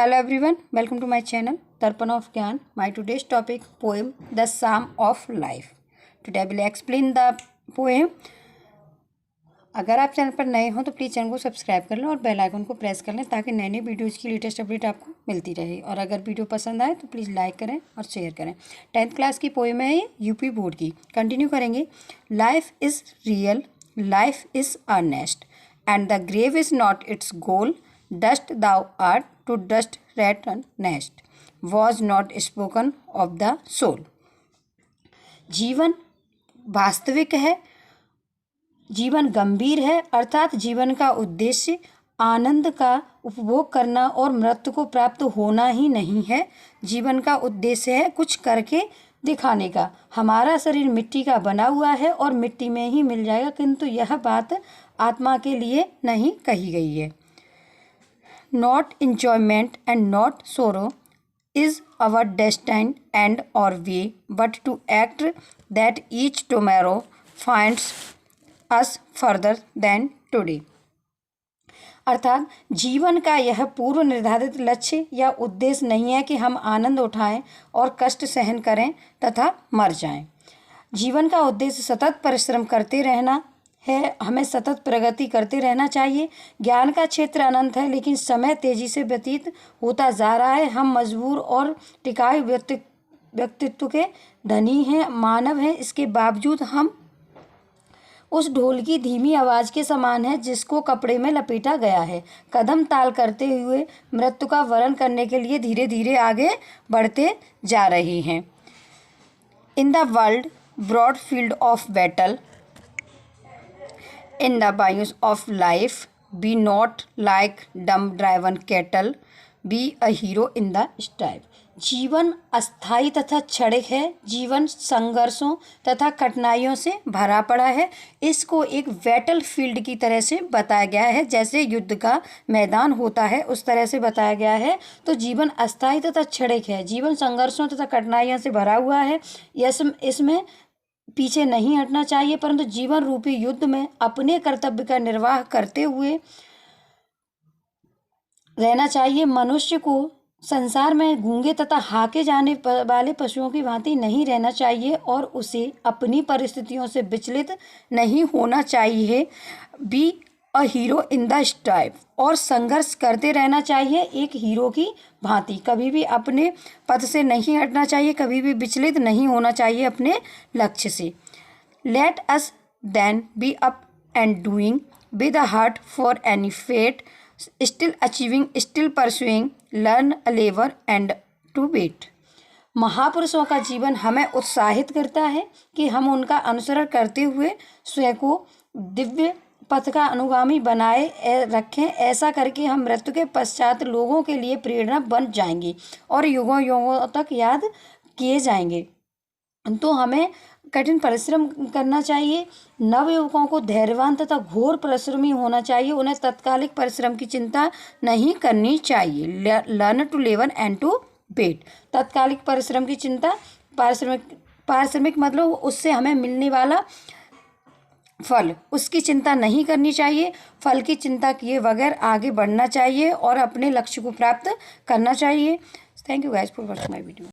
Hello everyone, welcome to my channel Darpan of Gyan. My today's topic poem The Psalm of Life. Today I will explain the poem. अगर आप channel पर नए हो तो please channel को subscribe कर लें और बेल आइकन को प्रेस कर लें ताकि नई नई वीडियोज़ की लेटेस्ट अपडेट आपको मिलती रहे। और अगर वीडियो पसंद आए तो प्लीज़ लाइक करें और शेयर करें। 10th क्लास की पोएम है ये, यूपी बोर्ड की। कंटिन्यू करेंगे। Life is real, life is earnest and the grave is not its goal. Dust thou art, to dust return nest, was not spoken of the soul. जीवन वास्तविक है, जीवन गंभीर है, अर्थात जीवन का उद्देश्य आनंद का उपभोग करना और मृत्यु को प्राप्त होना ही नहीं है। जीवन का उद्देश्य है कुछ करके दिखाने का। हमारा शरीर मिट्टी का बना हुआ है और मिट्टी में ही मिल जाएगा, किंतु यह बात आत्मा के लिए नहीं कही गई है। Not enjoyment and not sorrow is our destiny and our way, but to act that each tomorrow finds us further than today. अर्थात जीवन का यह पूर्व निर्धारित लक्ष्य या उद्देश्य नहीं है कि हम आनंद उठाएं और कष्ट सहन करें तथा मर जाएं। जीवन का उद्देश्य सतत परिश्रम करते रहना है, हमें सतत प्रगति करते रहना चाहिए। ज्ञान का क्षेत्र अनंत है, लेकिन समय तेजी से व्यतीत होता जा रहा है। हम मजबूर और टिकाऊ व्यक्तित्व के धनी हैं, मानव हैं। इसके बावजूद हम उस ढोल की धीमी आवाज़ के समान है जिसको कपड़े में लपेटा गया है। कदम ताल करते हुए मृत्यु का वरण करने के लिए धीरे धीरे आगे बढ़ते जा रहे हैं। In the world broad field of battle, in the bayous of life, be not like dumb driven cattle, be a hero in the strife. जीवन अस्थायी तथा क्षणिक है, जीवन संघर्षों तथा कठिनाइयों से भरा पड़ा है। इसको एक बैटल फील्ड की तरह से बताया गया है, जैसे युद्ध का मैदान होता है उस तरह से बताया गया है। तो जीवन अस्थायी तथा क्षणिक है, जीवन संघर्षों तथा कठिनाइयों से भरा हुआ है। इसमें पीछे नहीं हटना चाहिए, परंतु जीवन रूपी युद्ध में अपने कर्तव्य का निर्वाह करते हुए रहना चाहिए। मनुष्य को संसार में गूंगे तथा हाके जाने वाले पशुओं की भांति नहीं रहना चाहिए और उसे अपनी परिस्थितियों से विचलित नहीं होना चाहिए। Be a hero in the strife, और संघर्ष करते रहना चाहिए एक हीरो की भांति। कभी भी अपने पथ से नहीं हटना चाहिए, कभी भी विचलित नहीं होना चाहिए अपने लक्ष्य से। Let us then be up and doing with a heart for any fate, still achieving, still pursuing, learn a लेवर एंड टू वेट। महापुरुषों का जीवन हमें उत्साहित करता है कि हम उनका अनुसरण करते हुए स्वयं को दिव्य पथ का अनुगामी बनाए रखें। ऐसा करके हम मृत्यु के पश्चात लोगों के लिए प्रेरणा बन जाएंगे और युगों युगों तक याद किए जाएंगे। तो हमें कठिन परिश्रम करना चाहिए। नवयुवकों को धैर्यवान तथा घोर परिश्रमी होना चाहिए। उन्हें तत्कालिक परिश्रम की चिंता नहीं करनी चाहिए। लर्न टू लेवन एंड टू वेट। तत्कालिक परिश्रम की चिंता, पारिश्रमिक मतलब उससे हमें मिलने वाला फल, उसकी चिंता नहीं करनी चाहिए। फल की चिंता किए बगैर आगे बढ़ना चाहिए और अपने लक्ष्य को प्राप्त करना चाहिए। Thank you guys for watching my video.